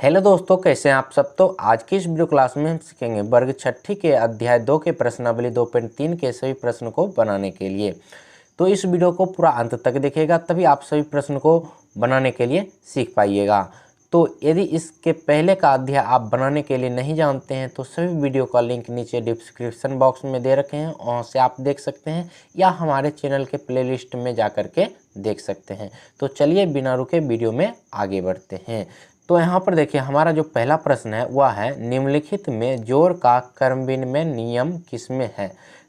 Hello दोस्तों, कैसे हैं आप सब। तो आज की इस वीडियो क्लास में हम सीखेंगे वर्ग छठी के अध्याय 2 के प्रश्नावली 2.3 के सभी प्रश्न को बनाने के लिए। तो इस वीडियो को पूरा अंत तक देखिएगा, तभी आप सभी प्रश्न को बनाने के लिए सीख पाइएगा। तो यदि इसके पहले का अध्याय आप बनाने के लिए नहीं जानते हैं तो सभी वीडियो का लिंक नीचे डिस्क्रिप्शन बॉक्स में दे रखे हैं, वहाँ से आप देख सकते हैं या हमारे चैनल के प्लेलिस्ट में जा कर के देख सकते हैं। तो चलिए बिना रुके वीडियो में आगे बढ़ते हैं। तो यहाँ पर देखिए, हमारा जो पहला प्रश्न है वह है निम्नलिखित में जोड़ का क्रम विनिमय नियम किसमें है।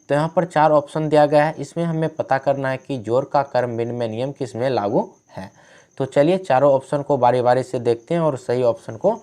तो यहाँ पर 4 ऑप्शन दिया गया है, इसमें हमें पता करना है कि जोड़ का क्रम विनिमय नियम किसमें लागू है। तो चलिए चारों ऑप्शन को बारी बारी से देखते हैं और सही ऑप्शन को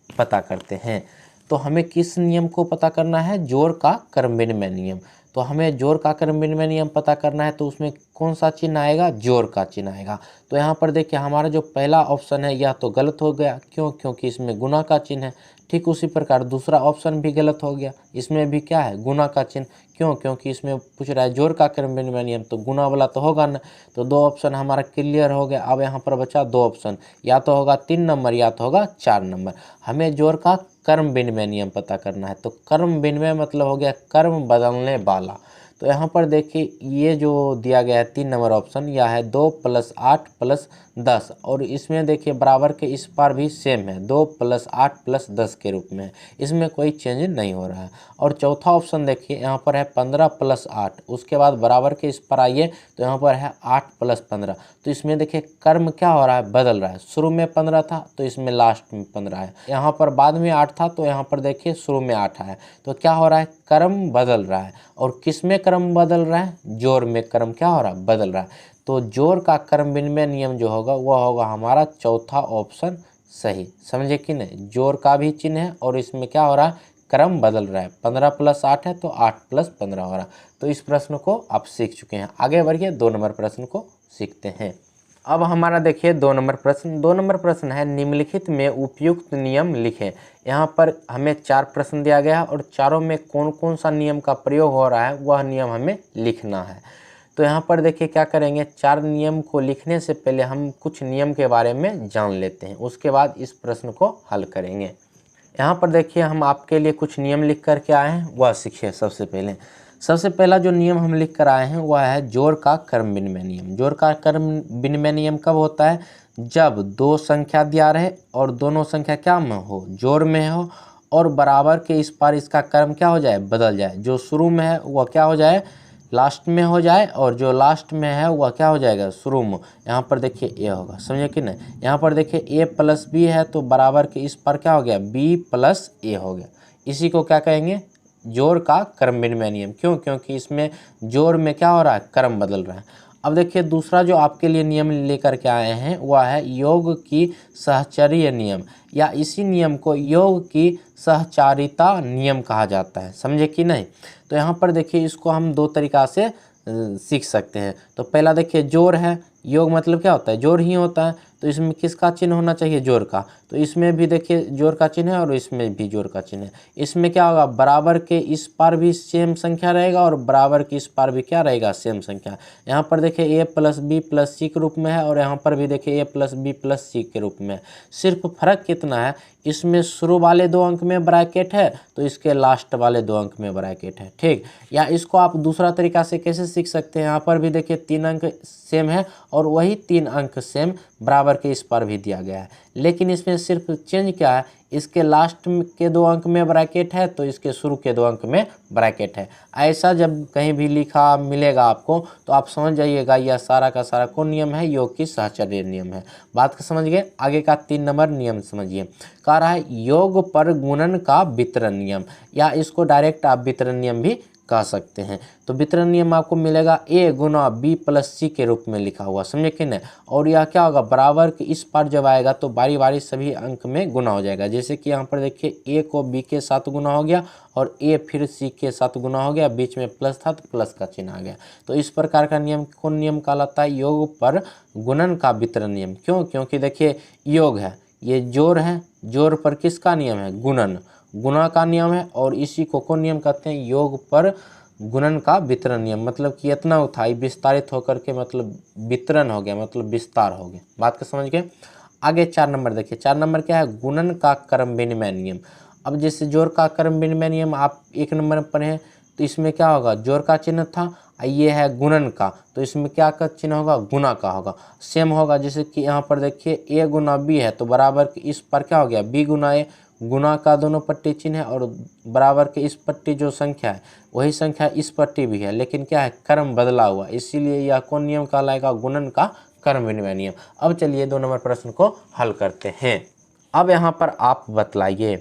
पता करते हैं। तो हमें किस नियम को पता करना है, जोड़ का क्रम विनिमय नियम। तो हमें जोड़ का क्रम विनिमय नियम पता करना है, तो उसमें कौन सा चिन्ह आएगा, जोड़ का चिन्ह आएगा। तो यहाँ पर देखिए, हमारा जो पहला ऑप्शन है यह तो गलत हो गया, क्योंकि इसमें गुना का चिन्ह है। ठीक उसी प्रकार दूसरा ऑप्शन भी गलत हो गया, इसमें भी क्या है, गुना का चिन्ह। क्योंकि इसमें पूछ रहा है जोड़ का क्रम विनिमय नियम, तो गुना वाला तो होगा ना। तो 2 ऑप्शन हमारा क्लियर हो गया। अब यहाँ पर बचा 2 ऑप्शन, या तो होगा 3 नंबर या तो होगा 4 नंबर। हमें जोड़ का क्रम विनिमय नियम पता करना है। तो क्रम विनिमय मतलब हो गया क्रम बदलने वाला। तो यहाँ पर देखिए, ये जो दिया गया है 3 नंबर ऑप्शन, यह है 2 + 8 + 10, और इसमें देखिए बराबर के इस पार भी सेम है, 2 + 8 + 10 के रूप में, इसमें कोई चेंज नहीं हो रहा है। और चौथा ऑप्शन देखिए, यहाँ पर है 15 + 8, उसके बाद बराबर के इस पर आइए तो यहाँ पर है 8 + 15। तो इसमें देखिए क्रम क्या हो रहा है, बदल रहा है। शुरू में 15 था तो इसमें लास्ट में 15 है, यहाँ पर बाद में 8 था तो यहाँ पर देखिए शुरू में 8 है। तो क्या हो रहा है, क्रम बदल रहा है। और किस में क्रम बदल रहा है, जोड़ में क्रम क्या हो रहा है, बदल रहा है। तो जोड़ का क्रम विनिमय नियम जो होगा वह होगा हमारा चौथा ऑप्शन सही। समझे कि नहीं, जोड़ का भी चिन्ह है और इसमें क्या हो रहा है, क्रम बदल रहा है। 15 + 8 है तो 8 + 15 हो रहा है। तो इस प्रश्न को आप सीख चुके हैं। आगे बढ़िए 2 नंबर प्रश्न को सीखते हैं। अब हमारा देखिए 2 नंबर प्रश्न। 2 नंबर प्रश्न है निम्नलिखित में उपयुक्त नियम लिखें। यहाँ पर हमें 4 प्रश्न दिया गया है और चारों में कौन कौन सा नियम का प्रयोग हो रहा है वह नियम हमें लिखना है। तो यहाँ पर देखिए क्या करेंगे, 4 नियम को लिखने से पहले हम कुछ नियम के बारे में जान लेते हैं, उसके बाद इस प्रश्न को हल करेंगे। यहाँ पर देखिए हम आपके लिए कुछ नियम लिख कर के आए हैं, वह सीखिए। सबसे पहला जो नियम हम लिख कर आए हैं वह है जोड़ का क्रम विनिमय नियम। जोड़ का क्रम विनिमय नियम कब होता है, जब 2 संख्या दिया रहे और दोनों संख्या क्या में हो, जोड़ में हो, और बराबर के इस पार इसका क्रम क्या हो जाए, बदल जाए। जो शुरू में है वह क्या हो जाए, लास्ट में हो जाए, और जो लास्ट में है वह क्या हो जाएगा, शुरू में। यहाँ पर देखिए ए होगा, समझे कि नहीं। यहाँ पर देखिए a + b है तो बराबर के इस पर क्या हो गया, b + a हो गया। इसी को क्या कहेंगे, जोड़ का क्रम विनिमय नियम। क्योंकि इसमें जोड़ में क्या हो रहा है, क्रम बदल रहा है। अब देखिए दूसरा जो आपके लिए नियम लेकर के आए हैं वह है योग की सहचर्य नियम, या इसी नियम को योग की सहचारिता नियम कहा जाता है। समझे कि नहीं। तो यहाँ पर देखिए इसको हम 2 तरीक़ा से सीख सकते हैं। तो पहला देखिए जोड़ है, योग मतलब क्या होता है, जोड़ ही होता है। तो इसमें किसका चिन्ह होना चाहिए, जोड़ का। तो इसमें भी देखिए जोड़ का चिन्ह है और इसमें भी जोड़ का चिन्ह है। इसमें क्या होगा, बराबर के इस पार भी सेम संख्या रहेगा और बराबर के इस पार भी क्या रहेगा, सेम संख्या। यहाँ पर देखिए a + b + c के रूप में है और यहाँ पर भी देखिए a + b + c के रूप में। सिर्फ फर्क कितना है, इसमें शुरू वाले 2 अंक में ब्रैकेट है तो इसके लास्ट वाले 2 अंक में ब्रैकेट है। ठीक, या इसको आप दूसरा तरीका से कैसे सीख सकते हैं, यहाँ पर भी देखिए 3 अंक सेम है और वही 3 अंक सेम बराबर के इस पर भी दिया गया है। लेकिन इसमें सिर्फ चेंज क्या है, इसके लास्ट के 2 अंक में ब्रैकेट है तो इसके शुरू के 2 अंक में ब्रैकेट है। ऐसा जब कहीं भी लिखा मिलेगा आपको तो आप समझ जाइएगा यह सारा का सारा कौन नियम है, योग की सहचर्य नियम है। बात को समझ गए। आगे का 3 नंबर नियम समझिए। कह रहा है योग पर गुणन का वितरण नियम, या इसको डायरेक्ट आप वितरण नियम भी कह सकते हैं। तो वितरण नियम आपको मिलेगा a × b + c के रूप में लिखा हुआ, समझे कि नहीं। और यह क्या होगा, बराबर के इस पार जब आएगा तो बारी बारी सभी अंक में गुना हो जाएगा। जैसे कि यहाँ पर देखिए a को b के साथ गुना हो गया और a फिर c के साथ गुना हो गया, बीच में प्लस था तो प्लस का चिन्ह आ गया। तो इस प्रकार का नियम कौन नियम कहलाता है, योग पर गुणन का वितरण नियम। क्योंकि देखिए योग है, ये जोड़ है, जोड़ पर किसका नियम है, गुणन, गुणा का नियम है, और इसी को कौन नियम कहते हैं, योग पर गुणन का वितरण नियम। मतलब कि इतना उठाई विस्तारित होकर के मतलब वितरण हो गया, मतलब विस्तार हो गया। बात को समझ गए। आगे 4 नंबर देखिए, 4 नंबर क्या है, गुणन का क्रम विनिमय नियम। अब जैसे जोड़ का क्रम विनिमय नियम आप 1 नंबर में पढ़े हैं, तो इसमें क्या होगा, जोड़ का चिन्ह था, ये है गुणन का, तो इसमें क्या का चिन्ह होगा, गुना का होगा। सेम होगा जैसे कि यहाँ पर देखिए a गुना b है, तो बराबर इस पर क्या हो गया, b गुना a, गुना का दोनों पट्टी चिन्ह है और बराबर के इस पट्टी जो संख्या है वही संख्या इस पट्टी भी है, लेकिन क्या है, क्रम बदला हुआ, इसीलिए यह कौन नियम कहलाएगा, गुणन का क्रम विनिमय नियम। अब चलिए 2 नंबर प्रश्न को हल करते हैं। अब यहाँ पर आप बतलाइए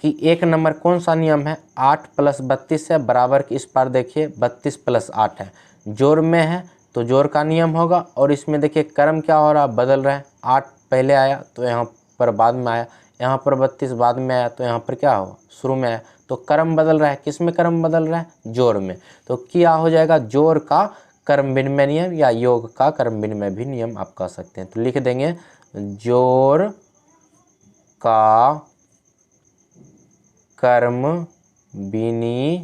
कि 1 नंबर कौन सा नियम है, 8 + 32 है, बराबर कि इस पर देखिए 32 + 8 है, जोड़ में है तो जोड़ का नियम होगा, और इसमें देखिए क्रम क्या हो रहा है, बदल रहा है, 8 पहले आया तो यहाँ पर बाद में आया, यहाँ पर 32 बाद में आया तो यहाँ पर क्या होगा, शुरू में आया, तो क्रम बदल रहा है, किस में क्रम बदल रहा है, जोड़ में, तो क्या हो जाएगा, जोड़ का क्रम विनिमय नियम या योग का क्रम विनिमय भी नियम आप कह सकते हैं। तो लिख देंगे जोड़ का क्रम विनिमय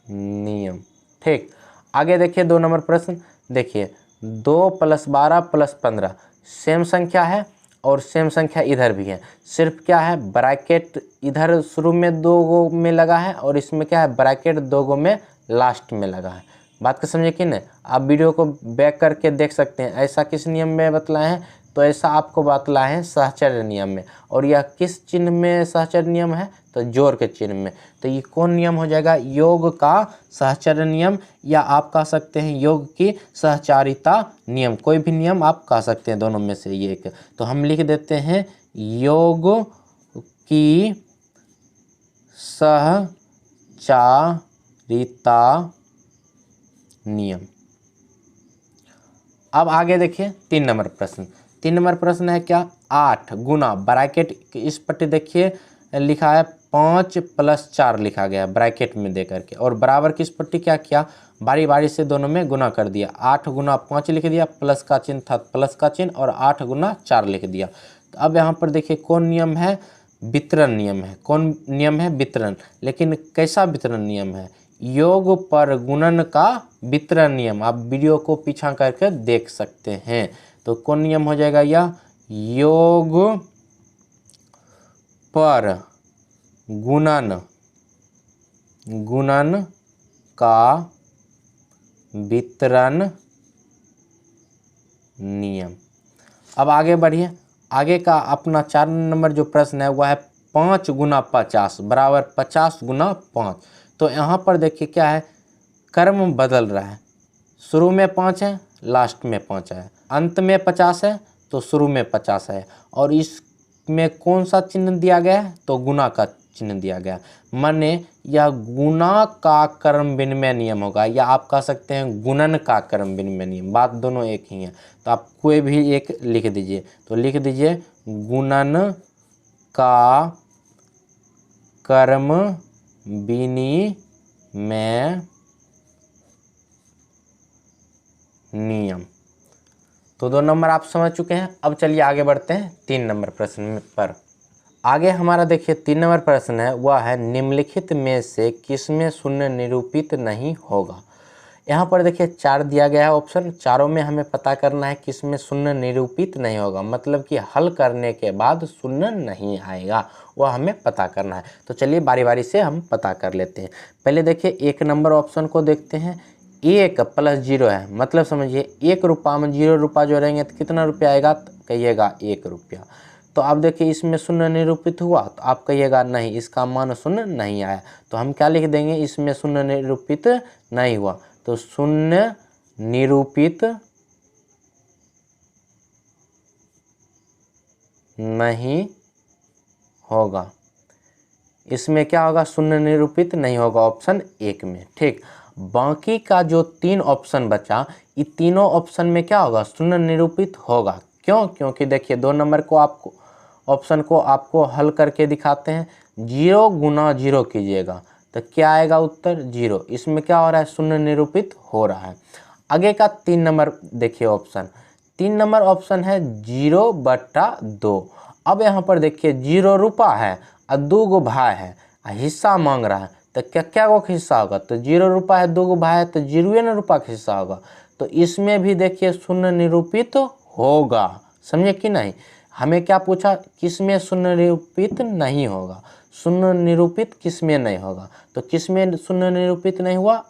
नियम। ठीक, आगे देखिए 2 नंबर प्रश्न, देखिए 2 + 12 + 15 सेम संख्या है और सेम संख्या इधर भी है, सिर्फ क्या है, ब्रैकेट इधर शुरू में 2 गो में लगा है और इसमें क्या है, ब्रैकेट 2 गो में लास्ट में लगा है। बात को समझे कि नहीं, आप वीडियो को बैक करके देख सकते हैं। ऐसा किस नियम में बतलाए हैं, तो ऐसा आपको बतलाए हैं सहचर्य नियम में, और यह किस चिन्ह में सहचर्य नियम है, तो जोड़ के चिन्ह में। तो ये कौन नियम हो जाएगा, योग का सहचर्य नियम, या आप कह सकते हैं योग की सहचारिता नियम, कोई भी नियम आप कह सकते हैं, दोनों में से ये एक। तो हम लिख देते हैं योग की सहचारिता नियम। अब आगे देखिए 3 नंबर प्रश्न, 3 नंबर प्रश्न है क्या, 8 गुना ब्रैकेट इस पट्टी देखिए लिखा है 5 + 4 लिखा गया ब्रैकेट में दे करके, और बराबर किस पट्टी क्या किया, बारी बारी से दोनों में गुना कर दिया, 8 गुना 5 लिख दिया, प्लस का चिन्ह था प्लस का चिन्ह, और 8 गुना 4 लिख दिया। तो अब यहाँ पर देखिए कौन नियम है, वितरण नियम है, कौन नियम है, वितरण, लेकिन कैसा वितरण नियम है, योग पर गुणन का वितरण नियम। आप वीडियो को पीछा करके देख सकते हैं। तो कौन नियम हो जाएगा, यह योग पर गुणन का वितरण नियम। अब आगे बढ़िए, आगे का अपना 4 नंबर जो प्रश्न है वह है 5 गुना 50 बराबर 50 गुना 5। तो यहाँ पर देखिए क्या है, क्रम बदल रहा है, शुरू में 5 है, लास्ट में 5 है, अंत में 50 है तो शुरू में 50 है, और इसमें कौन सा चिन्ह दिया गया है, तो गुना का चिन्ह दिया गया, माने यह गुना का क्रम विनिमय नियम होगा, या आप कह सकते हैं गुणन का क्रम विनिमय नियम, बात दोनों एक ही है। तो आप कोई भी एक लिख दीजिए, तो लिख दीजिए गुणन का क्रम विनिमय नियम। तो 2 नंबर आप समझ चुके हैं। अब चलिए आगे बढ़ते हैं 3 नंबर प्रश्न पर। आगे हमारा देखिए 3 नंबर प्रश्न है, वह है निम्नलिखित में से किसमें शून्य निरूपित नहीं होगा। यहाँ पर देखिए 4 दिया गया है ऑप्शन, चारों में हमें पता करना है किसमें शून्य निरूपित नहीं होगा, मतलब कि हल करने के बाद शून्य नहीं आएगा, वह हमें पता करना है। तो चलिए बारी बारी से हम पता कर लेते हैं। पहले देखिए 1 नंबर ऑप्शन को देखते हैं, 1 + 0 है, मतलब समझिए 1 रुपया में 0 रुपया जो रहेंगे तो कितना रुपया आएगा, तो कहिएगा 1 रुपया। तो आप देखिए इसमें शून्य निरूपित हुआ, तो आप कहिएगा नहीं, इसका मान शून्य नहीं आया, तो हम क्या लिख देंगे, इसमें शून्य निरूपित नहीं हुआ, तो शून्य निरूपित नहीं होगा, इसमें क्या होगा, शून्य निरूपित नहीं होगा ऑप्शन 1 में। ठीक, बाकी का जो 3 ऑप्शन बचा, ये तीनों ऑप्शन में क्या होगा, शून्य निरूपित होगा। क्यों, क्योंकि देखिए 2 नंबर को आपको ऑप्शन को आपको हल करके दिखाते हैं, 0 गुना 0 कीजिएगा तो क्या आएगा उत्तर 0, इसमें क्या हो रहा है, शून्य निरूपित हो रहा है। आगे का 3 नंबर देखिए ऑप्शन, 3 नंबर ऑप्शन है 0/2। अब यहाँ पर देखिए 0 रुपया है और 2 गो भाई है, हिस्सा मांग रहा है, तो क्या क्या गो हिस्सा होगा, तो 0 रुपया है 2 गो भाई है तो 0 रुपया का हिस्सा होगा, तो इसमें भी देखिए शून्य निरूपित होगा, समझे कि नहीं। हमें क्या पूछा, किसमें शून्य निरूपित नहीं होगा, शून्य निरूपित किसमें नहीं होगा, तो किसमें शून्य निरूपित नहीं हुआ,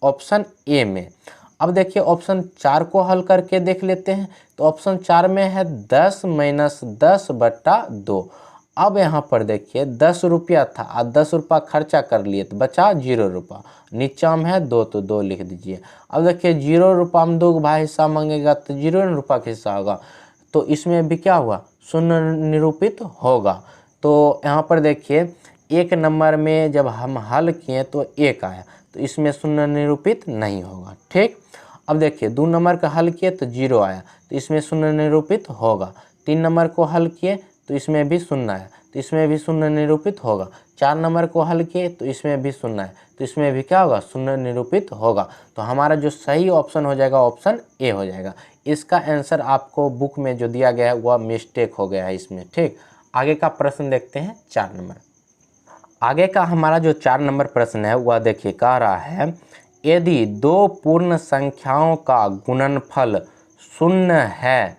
ऑप्शन ए में। अब देखिए ऑप्शन 4 को हल करके देख लेते हैं। तो ऑप्शन 4 में है 10 - 10/2। अब यहाँ पर देखिए 10 रुपया था, आज 10 रुपया खर्चा कर लिए तो बचा 0 रुपया, नीचा में है 2 तो 2 लिख दीजिए। अब देखिए 0 रुपया में 2 भाई हिस्सा मांगेगा तो 0 रुपया का हिस्सा होगा, तो इसमें भी क्या हुआ, शून्य निरूपित होगा। तो यहाँ पर देखिए 1 नंबर में जब हम हल किए तो 1 आया, तो इसमें शून्य निरूपित नहीं होगा, ठीक। अब देखिए 2 नंबर का हल किए तो 0 आया, तो इसमें शून्य निरूपित होगा। 3 नंबर को हल किए तो इसमें भी शून्य आया, तो इसमें भी शून्य निरूपित होगा। 4 नंबर को हल किए तो इसमें भी शून्य है, तो इसमें भी क्या होगा, शून्य निरूपित होगा। तो हमारा जो सही ऑप्शन हो जाएगा ऑप्शन ए हो जाएगा। इसका आंसर आपको बुक में जो दिया गया है वह मिस्टेक हो गया है इसमें, ठीक। आगे का प्रश्न देखते हैं 4 नंबर। आगे का हमारा जो 4 नंबर प्रश्न है वह देखिए कह रहा है, यदि 2 पूर्ण संख्याओं का गुणनफल शून्य है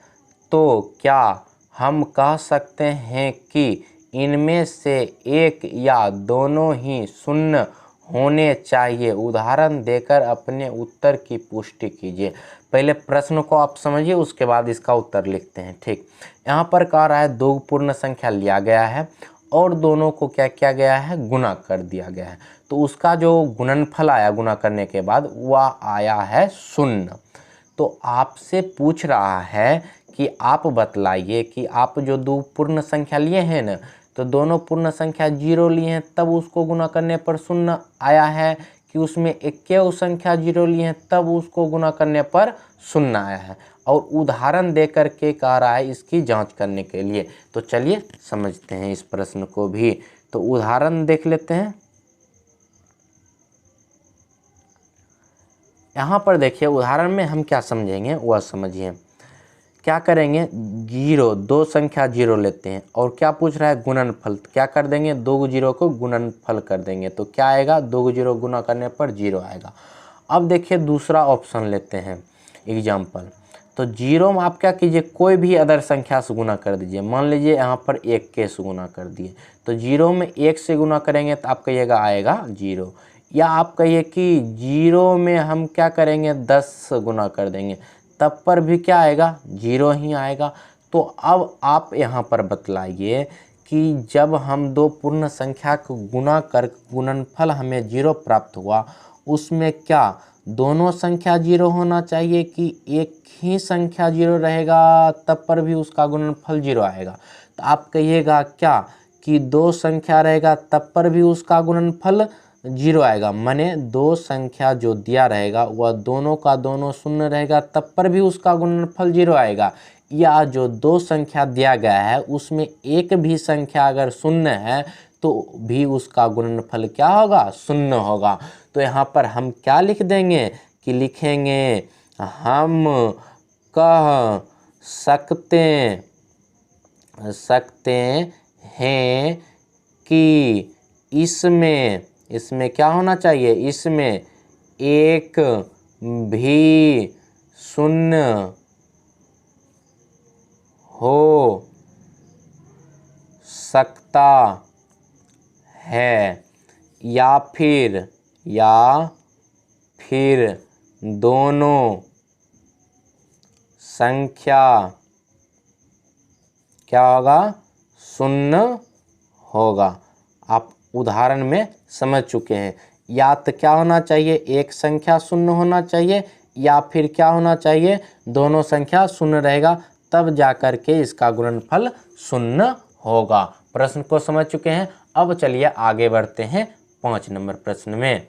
तो क्या हम कह सकते हैं कि इनमें से एक या दोनों ही शून्य होने चाहिए। उदाहरण देकर अपने उत्तर की पुष्टि कीजिए। पहले प्रश्न को आप समझिए, उसके बाद इसका उत्तर लिखते हैं, ठीक। यहाँ पर कह रहा है 2 पूर्ण संख्या लिया गया है और दोनों को क्या किया गया है, गुणा कर दिया गया है। तो उसका जो गुणनफल आया गुणा करने के बाद वह आया है शून्य। तो आपसे पूछ रहा है कि आप बतलाइए कि आप जो 2 पूर्ण संख्या लिए हैं ना, तो दोनों पूर्ण संख्या 0 लिए हैं तब उसको गुणा करने पर शून्य आया है, कि उसमें एक संख्या 0 लिए हैं तब उसको गुणा करने पर शून्य आया है। और उदाहरण दे करके कह रहा है इसकी जांच करने के लिए। तो चलिए समझते हैं इस प्रश्न को भी। तो उदाहरण देख लेते हैं। यहाँ पर देखिए उदाहरण में हम क्या समझेंगे वह समझिए। क्या करेंगे, 2 संख्या 0 लेते हैं और क्या पूछ रहा है, गुणनफल। तो क्या कर देंगे, 2 0 को गुणनफल कर देंगे, तो क्या आएगा, 2 0 गुणा करने पर 0 आएगा। अब देखिए दूसरा ऑप्शन लेते हैं एग्जाम्पल। तो 0 में आप क्या कीजिए, कोई भी अदर संख्या से गुणा कर दीजिए। मान लीजिए यहाँ पर 1 के से गुणा कर दिए, तो 0 में 1 से गुणा करेंगे तो आप कहिएगा आएगा 0। या आप कहिए कि 0 में हम क्या करेंगे, 10 से गुणा कर देंगे, तब पर भी क्या आएगा, 0 ही आएगा। तो अब आप यहाँ पर बतलाइए कि जब हम 2 पूर्ण संख्या को गुणा कर गुणनफल हमें 0 प्राप्त हुआ, उसमें क्या दोनों संख्या 0 होना चाहिए कि एक ही संख्या 0 रहेगा तब पर भी उसका गुणनफल 0 आएगा। तो आप कहिएगा क्या कि 2 संख्या रहेगा तब पर भी उसका गुणनफल 0 आएगा, माने 2 संख्या जो दिया रहेगा वह दोनों का दोनों शून्य रहेगा तब पर भी उसका गुणनफल 0 आएगा। या जो 2 संख्या दिया गया है उसमें एक भी संख्या अगर शून्य है तो भी उसका गुणनफल क्या होगा, शून्य होगा। तो यहाँ पर हम क्या लिख देंगे कि लिखेंगे, हम कह सकते हैं कि इसमें क्या होना चाहिए, इसमें एक भी शून्य हो सकता है, या फिर दोनों संख्या क्या होगा, शून्य होगा। आप उदाहरण में समझ चुके हैं। या तो क्या होना चाहिए, एक संख्या शून्य होना चाहिए, या फिर क्या होना चाहिए, दोनों संख्या शून्य रहेगा तब जाकर के इसका गुणनफल शून्य होगा। प्रश्न को समझ चुके हैं। अब चलिए आगे बढ़ते हैं 5 नंबर प्रश्न में।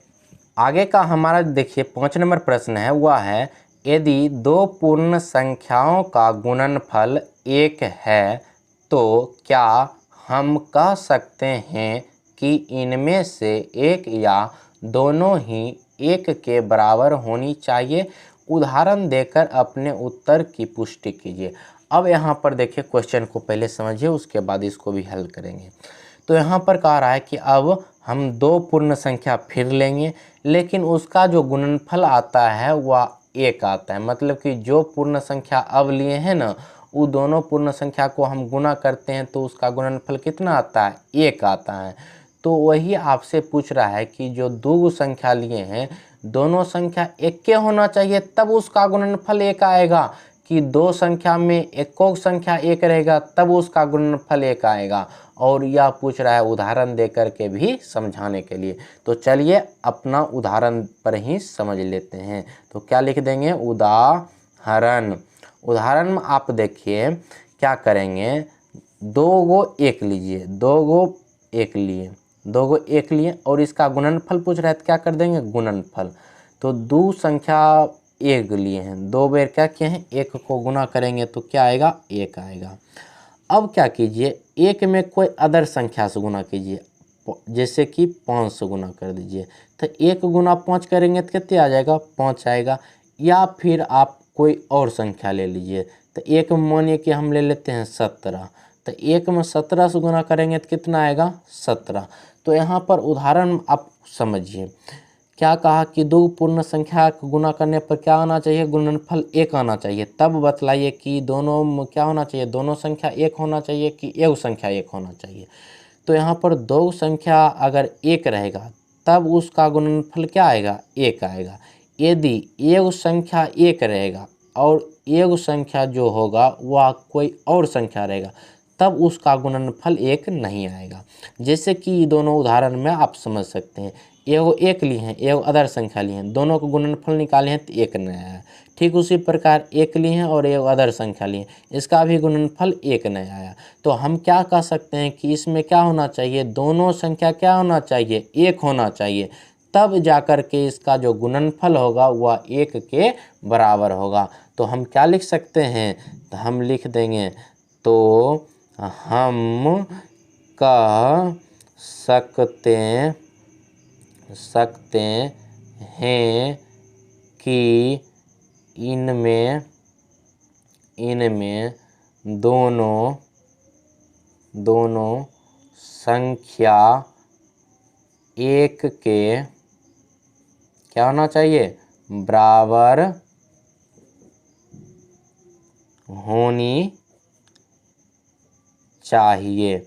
आगे का हमारा देखिए 5 नंबर प्रश्न है, वह है यदि 2 पूर्ण संख्याओं का गुणनफल 1 है तो क्या हम कह सकते हैं कि इनमें से एक या दोनों ही 1 के बराबर होनी चाहिए। उदाहरण देकर अपने उत्तर की पुष्टि कीजिए। अब यहाँ पर देखिए क्वेश्चन को पहले समझिए, उसके बाद इसको भी हल करेंगे। तो यहाँ पर कह रहा है कि अब हम 2 पूर्ण संख्या फिर लेंगे, लेकिन उसका जो गुणनफल आता है वह 1 आता है। मतलब कि जो पूर्ण संख्या अब लिए हैं ना, वो दोनों पूर्ण संख्या को हम गुना करते हैं तो उसका गुणनफल कितना आता है, 1 आता है। तो वही आपसे पूछ रहा है कि जो दो संख्या लिए हैं, दोनों संख्या एक के होना चाहिए तब उसका गुणनफल 1 आएगा, कि दो संख्या में एकोक संख्या 1 रहेगा तब उसका गुणनफल 1 आएगा। और यह पूछ रहा है उदाहरण दे करके भी समझाने के लिए। तो चलिए अपना उदाहरण पर ही समझ लेते हैं। तो क्या लिख देंगे, उदाहरण। उदाहरण में आप देखिए क्या करेंगे, 2 गो 1 लीजिए, 2 गो 1 लिए, 2 गो 1 लिए और इसका गुणनफल पूछ रहा है तो क्या कर देंगे, गुणनफल। तो दो संख्या 1 लिए हैं, 2 बार क्या किए हैं, 1 को गुना करेंगे तो क्या आएगा, 1 आएगा। अब क्या कीजिए, 1 में कोई अदर संख्या से गुना कीजिए, जैसे कि 5 से गुना कर दीजिए। तो 1 गुना 5 करेंगे तो कितने आ जाएगा, 5 आएगा। या फिर आप कोई और संख्या ले लीजिए। तो 1 में मानिए कि हम ले लेते हैं 17, तो 1 में 17 से गुना करेंगे तो कितना आएगा, 17। तो यहाँ पर उदाहरण आप समझिए, क्या कहा कि दो पूर्ण संख्या को गुना करने पर क्या आना चाहिए, गुणनफल 1 आना चाहिए। तब बतलाइए कि दोनों में क्या होना चाहिए, दोनों संख्या 1 होना चाहिए कि एक संख्या 1 होना चाहिए। तो यहाँ पर दो संख्या अगर 1 रहेगा तब उसका गुणनफल क्या आएगा, 1 आएगा। यदि एक संख्या 1 रहेगा और एक संख्या जो होगा वह कोई और संख्या रहेगा तब उसका गुणनफल 1 नहीं आएगा। जैसे कि दोनों उदाहरण में आप समझ सकते हैं, एगो 1 लिए हैं, एगो अदर संख्या लिए हैं, दोनों को गुणनफल निकाले हैं तो 1 नहीं आया। ठीक उसी प्रकार 1 लिए हैं और एगो अदर संख्या लिए हैं, इसका भी गुणनफल 1 नहीं आया। तो हम क्या कह सकते हैं कि इसमें क्या होना चाहिए, दोनों संख्या क्या होना चाहिए, 1 होना चाहिए, तब जाकर के इसका जो गुणनफल होगा वह 1 के बराबर होगा। तो हम क्या लिख सकते हैं, तो हम लिख देंगे, तो हम कह सकते हैं कि इनमें दोनों संख्या 1 के क्या होना चाहिए, बराबर होनी चाहिए,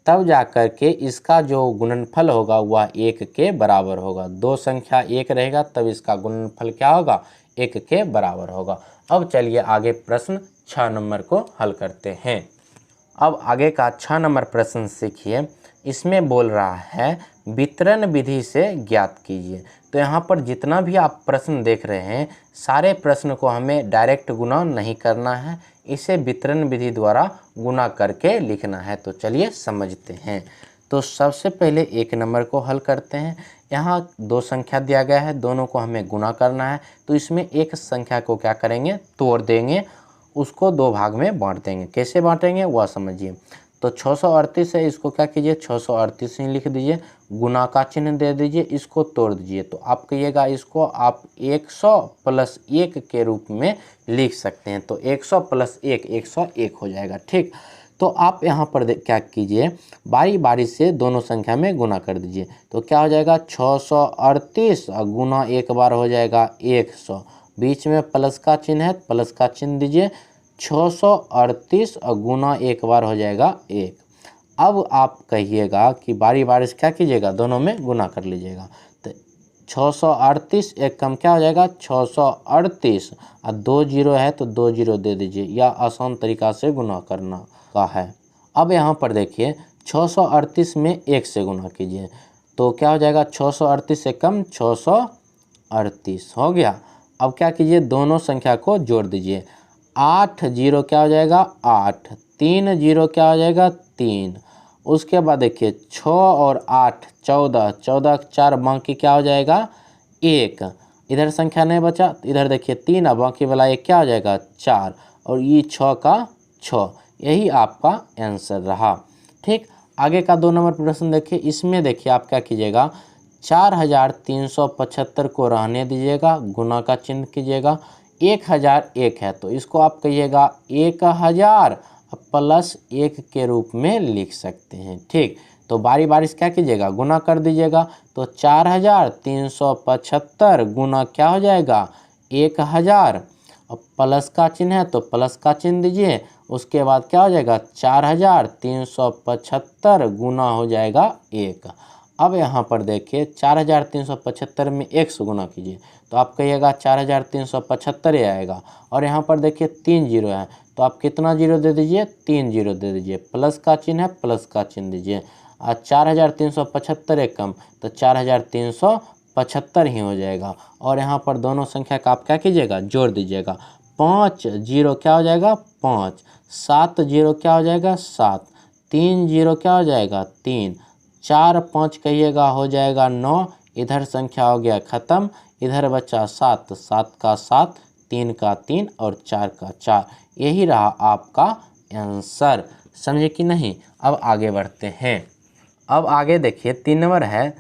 तब जाकर के इसका जो गुणनफल होगा वह 1 के बराबर होगा। दो संख्या 1 रहेगा तब इसका गुणनफल क्या होगा, 1 के बराबर होगा। अब चलिए आगे प्रश्न 6 नंबर को हल करते हैं। अब आगे का 6 नंबर प्रश्न सीखिए। इसमें बोल रहा है वितरण विधि से ज्ञात कीजिए। तो यहाँ पर जितना भी आप प्रश्न देख रहे हैं, सारे प्रश्न को हमें डायरेक्ट गुना नहीं करना है, इसे वितरण विधि द्वारा गुना करके लिखना है। तो चलिए समझते हैं। तो सबसे पहले 1 नंबर को हल करते हैं। यहाँ 2 संख्या दिया गया है, दोनों को हमें गुना करना है। तो इसमें एक संख्या को क्या करेंगे, तोड़ देंगे, उसको 2 भाग में बांट देंगे। कैसे बांटेंगे वह समझिए। तो 638 है, इसको क्या कीजिए, 638 ही लिख दीजिए, गुना का चिन्ह दे दीजिए, इसको तोड़ दीजिए। तो आप कहिएगा इसको आप 100 + 1 के रूप में लिख सकते हैं। तो 100 + 1 101 हो जाएगा। ठीक, तो आप यहाँ पर क्या कीजिए, बारी बारी से दोनों संख्या में गुना कर दीजिए। तो क्या हो जाएगा, 638 और गुना एक बार हो जाएगा 100, बीच में प्लस का चिन्ह है, प्लस का चिन्ह दीजिए। 638 और गुना एक बार हो जाएगा 1। अब आप कहिएगा कि बारी बारी से क्या कीजिएगा, दोनों में गुना कर लीजिएगा। तो 638 एक कम क्या हो जाएगा, 638 और 2 जीरो है तो 2 जीरो दे दीजिए, या आसान तरीका से गुना करना का है। अब यहाँ पर देखिए 638 में 1 से गुना कीजिए, तो क्या हो जाएगा, 638 से कम 638 हो गया। अब क्या कीजिए, दोनों संख्या को जोड़ दीजिए। 8 जीरो क्या हो जाएगा, 8, 3 जीरो क्या हो जाएगा, 3। उसके बाद देखिए 6 और 8 14, 14 4 बाकी क्या हो जाएगा, 1। इधर संख्या नहीं बचा, इधर देखिए 3 और बाकी वाला 1 क्या हो जाएगा, 4, और ये 6 का 6। यही आपका आंसर रहा। ठीक, आगे का 2 नंबर प्रश्न देखिए। इसमें देखिए आप क्या कीजिएगा, 4375 को रहने दीजिएगा, गुना का चिन्ह कीजिएगा। 1001 है तो इसको आप कहिएगा 1000 + 1 के रूप में लिख सकते हैं। ठीक, तो बारी बारी से क्या कीजिएगा, गुना कर दीजिएगा। तो 4375 गुना क्या हो जाएगा, 1000 और प्लस का चिन्ह है तो प्लस का चिन्ह दीजिए। उसके बाद क्या हो जाएगा 4375 गुना हो जाएगा 1। अब यहाँ पर देखिए 4375 में 1 से गुना कीजिए तो आप कहिएगा 4375 ही आएगा। और यहाँ पर देखिए 3 जीरो है तो आप कितना जीरो दे दीजिए 3 जीरो दे दीजिए। प्लस का चिन्ह है प्लस का चिन्ह दीजिए। 4375 एक कम तो 4375 ही हो जाएगा। और यहाँ पर दोनों संख्या का आप क्या कीजिएगा जोड़ दीजिएगा। 5 जीरो क्या हो जाएगा 5, 7 जीरो क्या हो जाएगा 7, 3 जीरो क्या हो जाएगा 3, 4 5 कहिएगा हो जाएगा 9। इधर संख्या हो गया ख़त्म। इधर बचा 7, 7 का 7, 3 का 3 और 4 का 4। यही रहा आपका आंसर। समझे कि नहीं। अब आगे बढ़ते हैं। अब आगे देखिए 3 नंबर है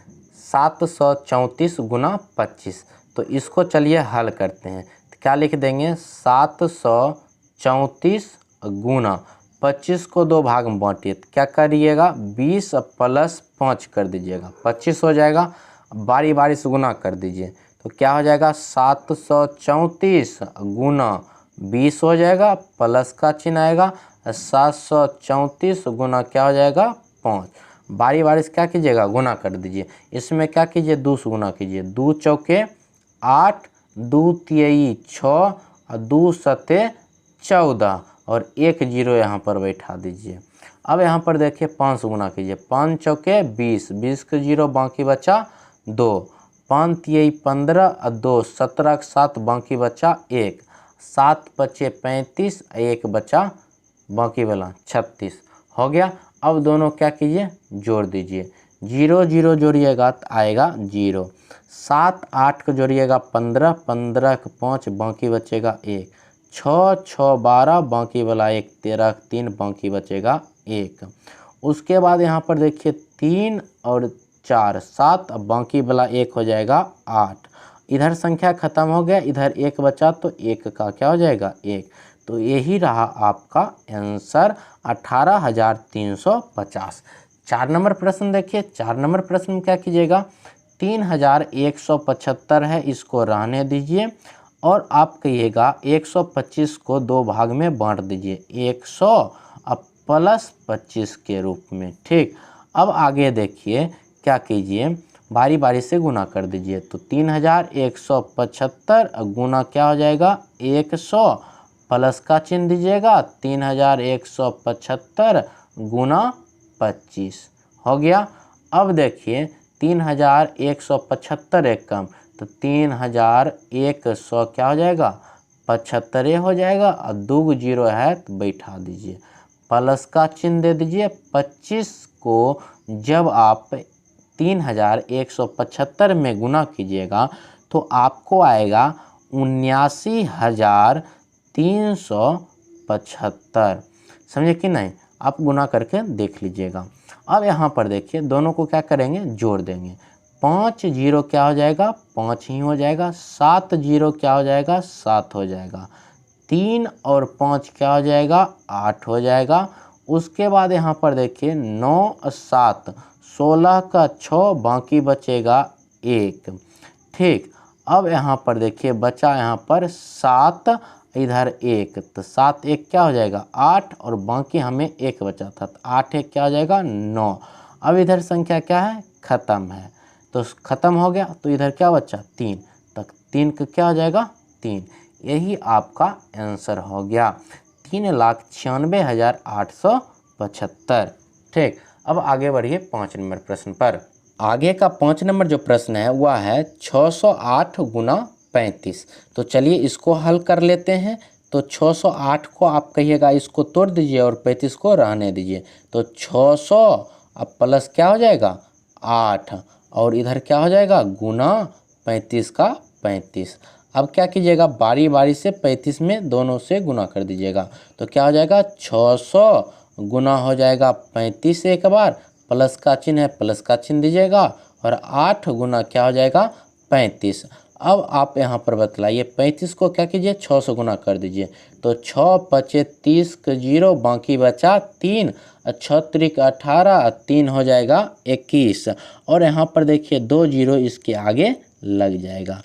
734 गुना 25। तो इसको चलिए हल करते हैं। तो क्या लिख देंगे 734 गुना 25 को 2 भाग में बांटिए तो क्या करिएगा 20 प्लस 5 कर दीजिएगा 25 हो जाएगा। बारी बारी से गुना कर दीजिए तो क्या हो जाएगा 734 गुना 20 हो जाएगा। प्लस का चिन्ह आएगा 734 गुना क्या हो जाएगा 5। बारी बारी से क्या कीजिएगा गुना कर दीजिए। इसमें क्या कीजिए 2 से गुना कीजिए। 2 चौके 8, 2 तियई 6 और 2 सते 14 और 1 जीरो यहाँ पर बैठा दीजिए। अब यहाँ पर देखिए 5 से गुना कीजिए। 5 चौके 20, 20 के जीरो बाकी बचा 2, 5 तियई 15 और 2 17 के 7 बाकी बचा 1, 7 पचे 35 1 बचा बाकी वाला 36 हो गया। अब दोनों क्या कीजिए जोड़ दीजिए। 0 0 जोड़िएगा तो आएगा 0, 7 8 को जोड़िएगा 15, 15 के 5 बाकी बचेगा 1, 6 6 12 बाकी वाला 1, 13 3 बाकी बचेगा 1। उसके बाद यहाँ पर देखिए 3 और 4 7 अब बाकी वाला 1 हो जाएगा 8। इधर संख्या खत्म हो गया, इधर 1 बचा तो 1 का क्या हो जाएगा 1। तो यही रहा आपका आंसर 18,350। 4 नंबर प्रश्न देखिए। 4 नंबर प्रश्न में क्या कीजिएगा 3,175 है इसको रहने दीजिए और आप कहिएगा 125 को 2 भाग में बांट दीजिए 100 अब प्लस 25 के रूप में। ठीक। अब आगे देखिए क्या कीजिए बारी बारी से गुना कर दीजिए। तो 3,175 गुना क्या हो जाएगा 100 प्लस का चिन्ह दीजिएगा 3,175 गुना 25 हो गया। अब देखिए 3,175 एक कम तो 3,100 क्या हो जाएगा 75 हो जाएगा और 2 जीरो है तो बैठा दीजिए। प्लस का चिन्ह दे दीजिए। 25 को जब आप 3,175 में गुना कीजिएगा तो आपको आएगा 79,375। समझे कि नहीं। आप गुना करके देख लीजिएगा। अब यहाँ पर देखिए दोनों को क्या करेंगे जोड़ देंगे। 5 जीरो क्या हो जाएगा 5 ही हो जाएगा। 7 जीरो क्या हो जाएगा 7 हो जाएगा। 3 और 5 क्या हो जाएगा 8 हो जाएगा। उसके बाद यहाँ पर देखिए 9 और 7 16 का 6 बाकी बचेगा 1। ठीक। अब यहाँ पर देखिए बचा यहाँ पर 7 इधर 1 तो 7 1 क्या हो जाएगा 8 और बाकी हमें 1 बचा था तो 8 1 क्या हो जाएगा 9। अब इधर संख्या क्या है ख़त्म है तो ख़त्म हो गया तो इधर क्या बचा 3 तक 3 का क्या हो जाएगा 3। यही आपका आंसर हो गया 3,96,875। ठीक। अब आगे बढ़िए 5 नंबर प्रश्न पर। आगे का 5 नंबर जो प्रश्न है वह है 608 गुना 35। तो चलिए इसको हल कर लेते हैं। तो 608 को आप कहिएगा इसको तोड़ दीजिए और 35 को रहने दीजिए। तो 600 अब प्लस क्या हो जाएगा 8 और इधर क्या हो जाएगा गुना 35 का 35। अब क्या कीजिएगा बारी बारी से 35 में दोनों से गुना कर दीजिएगा। तो क्या हो जाएगा 600 गुना हो जाएगा 35 एक बार प्लस का चिन्ह है प्लस का चिन्ह दीजिएगा और 8 गुना क्या हो जाएगा 35। अब आप यहाँ पर बतलाइए 35 को क्या कीजिए 6 से गुना कर दीजिए। तो 6 पचे 30 के जीरो बाकी बचा 3 6 त्रिक 18 3 हो जाएगा 21 और यहाँ पर देखिए 2 जीरो इसके आगे लग जाएगा।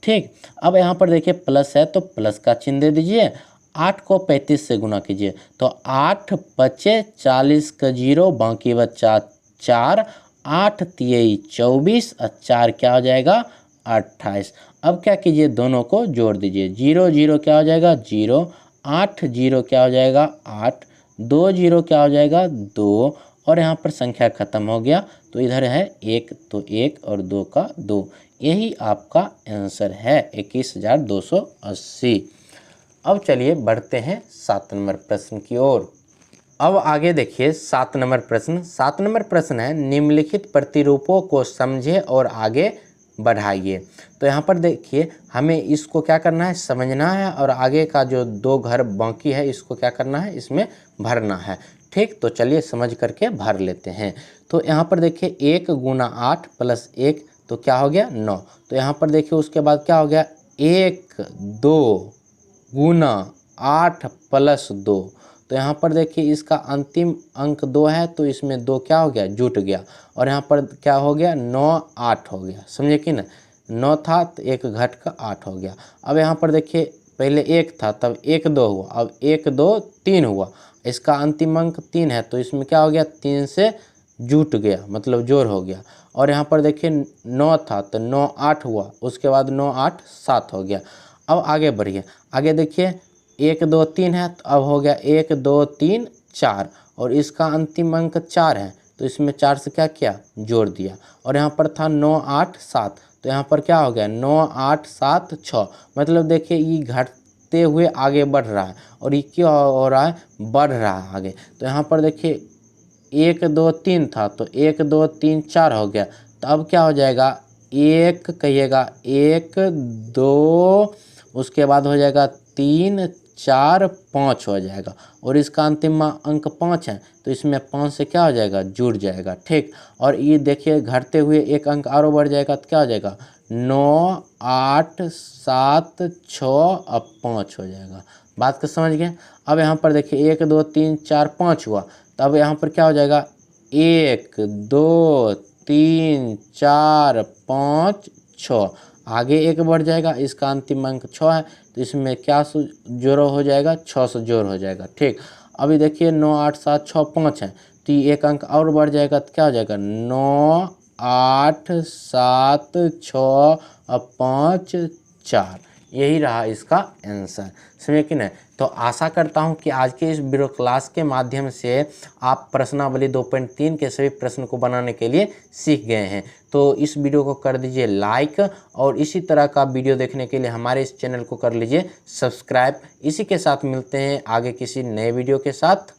ठीक, अब यहाँ पर देखिए प्लस है तो प्लस का चिन्ह दे दीजिए। 8 को 35 से गुना कीजिए तो 8 पचे 40 का 0, बाकी बचा 4, 8 तियई 24 और 4 क्या हो जाएगा 28। अब क्या कीजिए, दोनों को जोड़ दीजिए। 0 0 क्या हो जाएगा 0, 8 0 क्या हो जाएगा 8, 2 0 क्या हो जाएगा 2, और यहाँ पर संख्या खत्म हो गया तो इधर है 1 तो 1 और 2 का 2। यही आपका आंसर है 21,280। अब चलिए बढ़ते हैं 7 नंबर प्रश्न की ओर। अब आगे देखिए 7 नंबर प्रश्न। 7 नंबर प्रश्न है, निम्नलिखित प्रतिरूपों को समझे और आगे बढ़ाइए। तो यहाँ पर देखिए हमें इसको क्या करना है, समझना है, और आगे का जो 2 घर बाकी है इसको क्या करना है, इसमें भरना है। ठीक, तो चलिए समझ करके भर लेते हैं। तो यहाँ पर देखिए 1 गुना 8 प्लस 1 तो क्या हो गया 9। तो यहाँ पर देखिए उसके बाद क्या हो गया 1 2 गुना 8 प्लस 2। तो यहाँ पर देखिए इसका अंतिम अंक 2 है तो इसमें 2 क्या हो गया जुट गया, और यहाँ पर क्या हो गया 9 8 हो गया, समझे कि ना। 9 था तो 1 घट का 8 हो गया। अब यहाँ पर देखिए पहले 1 था तब 1 2 हुआ, अब 1 2 3 हुआ, इसका अंतिम अंक 3 है तो इसमें क्या हो गया 3 से जुट गया, मतलब जोड़ हो गया। और यहाँ पर देखिए 9 था तो 9 8 हुआ, उसके बाद 9 8 7 हो गया। अब आगे बढ़िए, आगे देखिए 1 2 3 है तो अब हो गया 1 2 3 4, और इसका अंतिम अंक 4 है तो इसमें 4 से क्या किया जोड़ दिया। और यहाँ पर था 9 8 7 तो यहाँ पर क्या हो गया 9 8 7 6, मतलब देखिए ये घटते हुए आगे बढ़ रहा है, और ये क्या हो रहा है बढ़ रहा है आगे। तो यहाँ पर देखिए 1 2 3 था तो 1 2 3 4 हो गया, तो अब क्या हो जाएगा 1 कहिएगा 1 2, उसके बाद हो जाएगा 3 4 5 हो जाएगा, और इसका अंतिम अंक 5 है तो इसमें 5 से क्या हो जाएगा जुड़ जाएगा। ठीक, और ये देखिए घटते हुए एक अंक और बढ़ जाएगा तो क्या हो जाएगा 9 8 7 6 और 5 हो जाएगा। बात को समझ गए। अब यहाँ पर देखिए 1 2 3 4 5 हुआ, तब यहाँ पर क्या हो जाएगा 1 2 3 4 5 6, आगे 1 बढ़ जाएगा, इसका अंतिम अंक 6 है तो इसमें क्या जोड़ हो जाएगा 6 से जोड़ हो जाएगा। ठीक, अभी देखिए 9 8 7 6 5 है तो ये एक अंक और बढ़ जाएगा तो क्या हो जाएगा 9 8 7 6 और 5 4। यही रहा इसका आंसर, समझे कि नहीं। तो आशा करता हूं कि आज के इस वीडियो क्लास के माध्यम से आप प्रश्नावली 2.3 के सभी प्रश्न को बनाने के लिए सीख गए हैं। तो इस वीडियो को कर दीजिए लाइक, और इसी तरह का वीडियो देखने के लिए हमारे इस चैनल को कर लीजिए सब्सक्राइब। इसी के साथ मिलते हैं आगे किसी नए वीडियो के साथ।